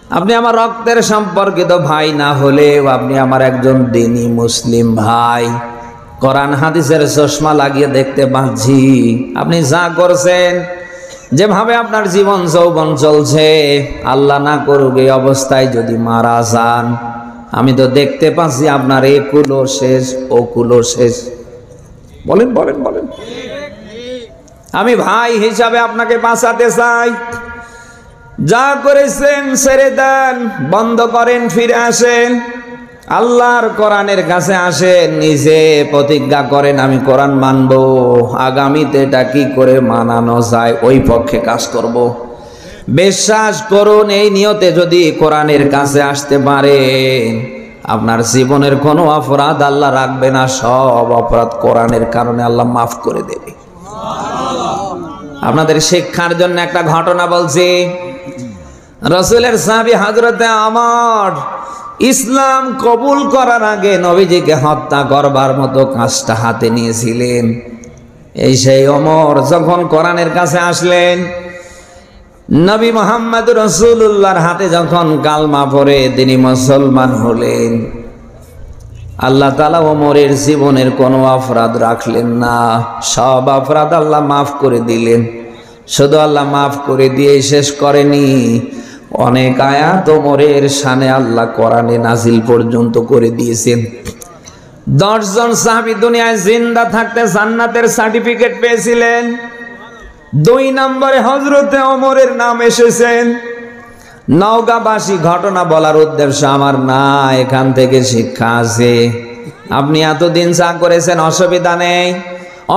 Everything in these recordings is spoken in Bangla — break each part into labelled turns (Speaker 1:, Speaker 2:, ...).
Speaker 1: আপনি আমার রক্তের সম্পর্কিত ভাই না হলেও আপনি আমার একজন দ্বীনী মুসলিম ভাই। কোরআন হাদিসের চশমা লাগিয়ে দেখতে পাচ্ছি আপনি যা করছেন, যেভাবে আপনার জীবন যৌবন চলছে, আল্লাহ না করুক এই অবস্থায় যদি মারা যান, আমি তো দেখতে পাচ্ছি আপনার এ কুলো শেষ ও কুলো শেষ। বলেন বলেন বলেন। আমি ভাই হিসাবে আপনাকে বাঁচাতে চাই। যা করেছেন ছেড়ে দেন, বন্ধ করেন, ফিরে আসেন, আল্লাহর কোরআনের কাছে আসেন, নিজে প্রতিজ্ঞা করেন আমি কোরআন মানব। আগামীতে এটা কি করে মানানো যায় ওই পক্ষে কাজ করব। বিশ্বাস করুন, এই নিয়তে যদি কোরআনের কাছে আসতে পারেন, আপনার জীবনের কোনো অপরাধ আল্লাহ রাখবে না, সব অপরাধ কোরআনের কারণে আল্লাহ মাফ করে দেবে। আপনাদের শিক্ষার জন্য একটা ঘটনা বলছি। রাসূলের সাহাবী হযরতে আমর ইসলাম কবুল করার আগে নবীজিকে হত্যা করবার মতো কাজটা হাতে নিয়েছিলেন। এই সেই ওমর যখন কোরআনের কাছে আসলেন, নবী মুহাম্মদ রাসূলুল্লাহর হাতে যখন কালমা পড়ে তিনি মুসলমান হলেন, আল্লাহ তাআলা ওমরের জীবনের কোনো অপরাধ রাখলেন না, সব অপরাধ আল্লাহ মাফ করে দিলেন। শুধু আল্লাহ মাফ করে দিয়ে শেষ করেনি, অনেক আয়াত ওমরের শানে আল্লাহ কোরআনে নাজিল পর্যন্ত করে দিয়েছেন। 10 জন সাহাবী দুনিয়ায় জিন্দা থাকতে জান্নাতের সার্টিফিকেট পেয়েছিলেন। 2 নম্বরে হযরতে ওমরের নাম এসেছেন। নওগাঁবাসী ঘটনা বলার উদ্দেশ্য আমার না, এখান থেকে শিক্ষা আছে। আপনি এতদিন যা করেছেন অসুবিধা নেই,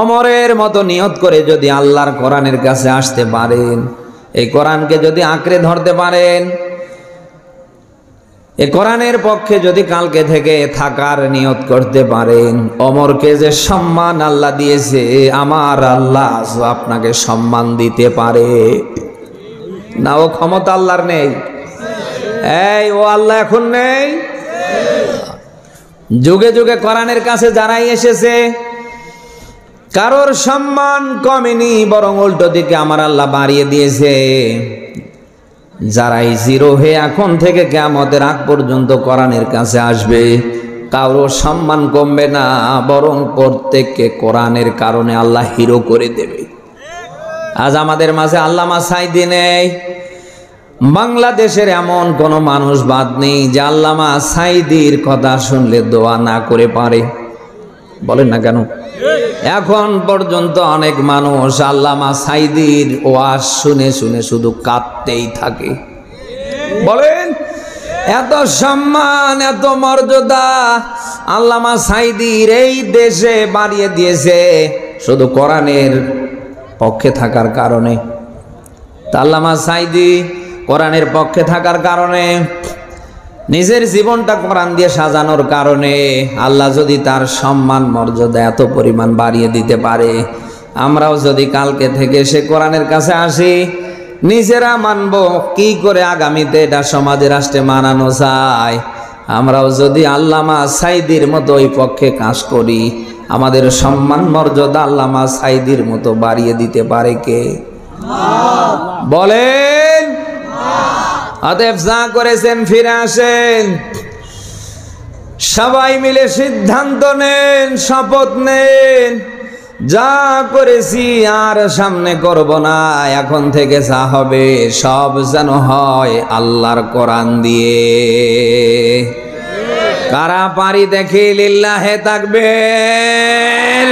Speaker 1: ওমরের মতো নিয়ত করে যদি আল্লাহর কোরআনের কাছে আসতে পারেন, এই কোরআনকে যদি আঁকড়ে ধরতে পারেন, এই কোরআনের পক্ষে যদি কালকে থেকে থাকার নিয়ত করতে পারেন, ওমরকে যে সম্মান আল্লাহ দিয়েছে, আমার আল্লাহ আপনাকে সম্মান দিতে পারে না। ও ক্ষমতা আল্লাহর নেই? এই ও আল্লাহ এখন নেই? যুগে যুগে কোরআনের কাছে যারাই এসেছে কারোর সম্মান কমেনি, বরং উল্টো দিকে আমার আল্লাহ বাড়িয়ে দিয়েছে। যারাই জিরো হয়ে এখন থেকে কিয়ামতের আগ পর্যন্ত কোরআনের কাছে আসবে, কারোর সম্মান কমবে না, বরং প্রত্যেককে কোরআনের কারণে আল্লাহ হিরো করে দেবে। আজ আমাদের মাঝে আল্লামা সাঈদী নেই, বাংলাদেশের এমন কোন মানুষ বাদ নেই যে আল্লামা সাঈদীর কথা শুনলে দোয়া না করে পারে। বলেন না কেন? এখন পর্যন্ত অনেক মানুষ আল্লামা সাঈদীর ওয়াজ শুনে শুনে শুধু কাঁদতেই থাকে। বলেন, এত সম্মান এত মর্যাদা আল্লামা সাঈদীর এই দেশে বাড়িয়ে দিয়েছে শুধু কোরআনের পক্ষে থাকার কারণে। আল্লামা সাঈদী কোরআনের পক্ষে থাকার কারণে, নিজের জীবনটা কোরআন দিয়ে সাজানোর কারণে আল্লাহ যদি তার সম্মান মর্যাদা এত পরিমাণ বাড়িয়ে দিতে পারে, আমরাও যদি কালকে থেকে সে কোরআনের কাছে আসি, নিজেরা মানব, কি করে আগামীতে এটা সমাজে রাষ্ট্রে মানানো যায়, আমরাও যদি আল্লামা সাঈদীর মতো ওই পক্ষে কাজ করি, আমাদের সম্মান মর্যাদা আল্লামা সাঈদীর মতো বাড়িয়ে দিতে পারে কে? বলেন। অতএব যা করেছেন ফিরে আসেন, সবাই মিলে সিদ্ধান্ত নেন, শপথ নেন, যা করেছি আর সামনে করব না, এখন থেকে যা হবে সব যেন হয় আল্লাহর কোরআন দিয়ে। কারা পারি দেখি লিল্লাহে তাকবীর।